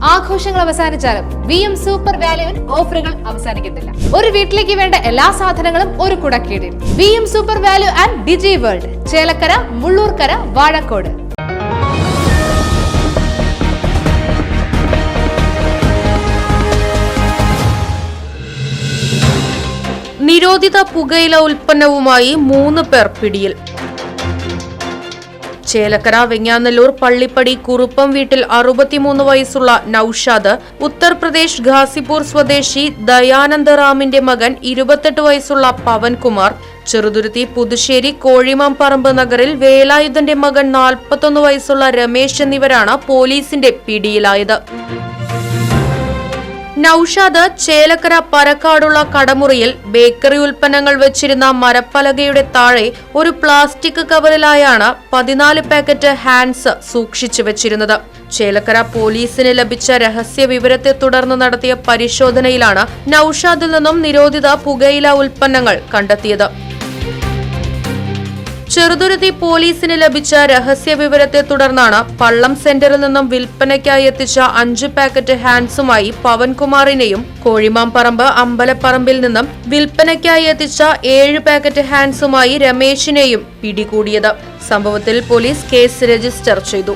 ആഘോഷങ്ങൾ അവസാനിച്ചാലും VM super വാല്യുവിൽ ഓഫറുകൾ അവസാനിക്കുന്നില്ല. ഒരു വീട്ടിലേക്ക് വേണ്ട എല്ലാ സാധനങ്ങളും ഒരു കുടക്കീഴിൽ. VM super value and digi world, Chelakkara, Mullurkara, Vazhakkode. നിരോധിത പുകയില ഉൽപ്പന്നവുമായി 3 പേർ പിടിയിൽ. ചേലക്കര വെങ്ങാനല്ലൂർ പള്ളിപ്പടി കുറുപ്പം വീട്ടിൽ 63 വയസ്സുള്ള നൌഷാദ്, ഉത്തർപ്രദേശ് ഘാസിപൂർ സ്വദേശി ദയാനന്ദ റാമിന്റെ മകൻ 28 വയസ്സുള്ള പവൻകുമാർ, ചെറുതുരുത്തി പുതുശ്ശേരി കോഴിമാംപറമ്പ് നഗറിൽ വേലായുധന്റെ മകൻ 41 വയസ്സുള്ള രമേശ് എന്നിവരാണ് പോലീസിന്റെ പിടിയിലായത്. നൌഷാദ് ചേലക്കര പരക്കാടുള്ള കടമുറിയിൽ ബേക്കറി ഉൽപ്പന്നങ്ങൾ വെച്ചിരുന്ന മരപ്പലകയുടെ താഴെ ഒരു പ്ലാസ്റ്റിക് കവറിലായാണ് 14 പാക്കറ്റ് ഹാൻഡ്സ് സൂക്ഷിച്ചു വെച്ചിരുന്നത്. ചേലക്കര പോലീസിന് ലഭിച്ച രഹസ്യ വിവരത്തെ തുടർന്ന് നടത്തിയ പരിശോധനയിലാണ് നൌഷാദിൽ നിന്നും നിരോധിത പുകയില ഉൽപ്പന്നങ്ങൾ കണ്ടെത്തിയത്. ചെറുതുരുത്തി പോലീസിന് ലഭിച്ച രഹസ്യ വിവരത്തെ തുടർന്നാണ് പള്ളം സെന്ററിൽ നിന്നും വിൽപ്പനയ്ക്കായി എത്തിച്ച 5 പാക്കറ്റ് ഹാൻഡ്സുമായി പവൻകുമാറിനെയും കോഴിമാംപറമ്പ് അമ്പലപ്പറമ്പിൽ നിന്നും വിൽപ്പനയ്ക്കായി എത്തിച്ച 7 പാക്കറ്റ് ഹാൻഡ്സുമായി രമേശിനെയും പിടികൂടിയത്. സംഭവത്തിൽ പോലീസ് കേസ് രജിസ്റ്റർ ചെയ്തു.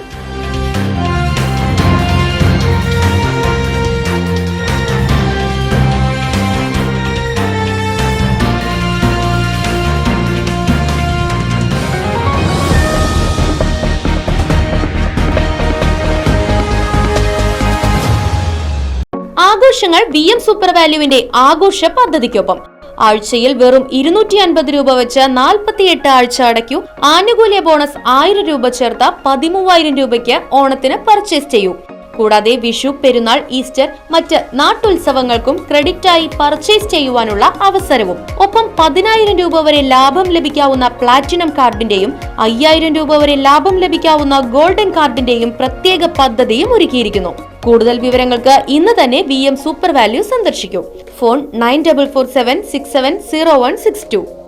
ആഘോഷങ്ങൾ VM സൂപ്പർ വാല്യുവിന്റെ ആഘോഷ പദ്ധതിക്കൊപ്പം. ആഴ്ചയിൽ വെറും 250 രൂപ വെച്ച് 48 ആഴ്ച അടയ്ക്കൂ. ആനുകൂല്യ ബോണസ് 1000 രൂപ ചേർത്ത 13000 രൂപയ്ക്ക് ഓണത്തിന് പർച്ചേസ് ചെയ്യൂ. കൂടാതെ വിഷു, പെരുന്നാൾ, ഈസ്റ്റർ, മറ്റ് നാട്ടുത്സവങ്ങൾക്കും ക്രെഡിറ്റായി പർച്ചേസ് ചെയ്യുവാനുള്ള അവസരവും. ഒപ്പം 10000 രൂപ വരെ ലാഭം ലഭിക്കാവുന്ന പ്ലാറ്റിനം കാർഡിന്റെയും 5000 രൂപ വരെ ലാഭം ലഭിക്കാവുന്ന ഗോൾഡൻ കാർഡിന്റെയും പ്രത്യേക പദ്ധതിയും ഒരുക്കിയിരിക്കുന്നു. കൂടുതൽ വിവരങ്ങൾക്ക് ഇന്ന് തന്നെ VM സൂപ്പർ വാല്യൂ സന്ദർശിക്കൂ. ഫോൺ 9447670162.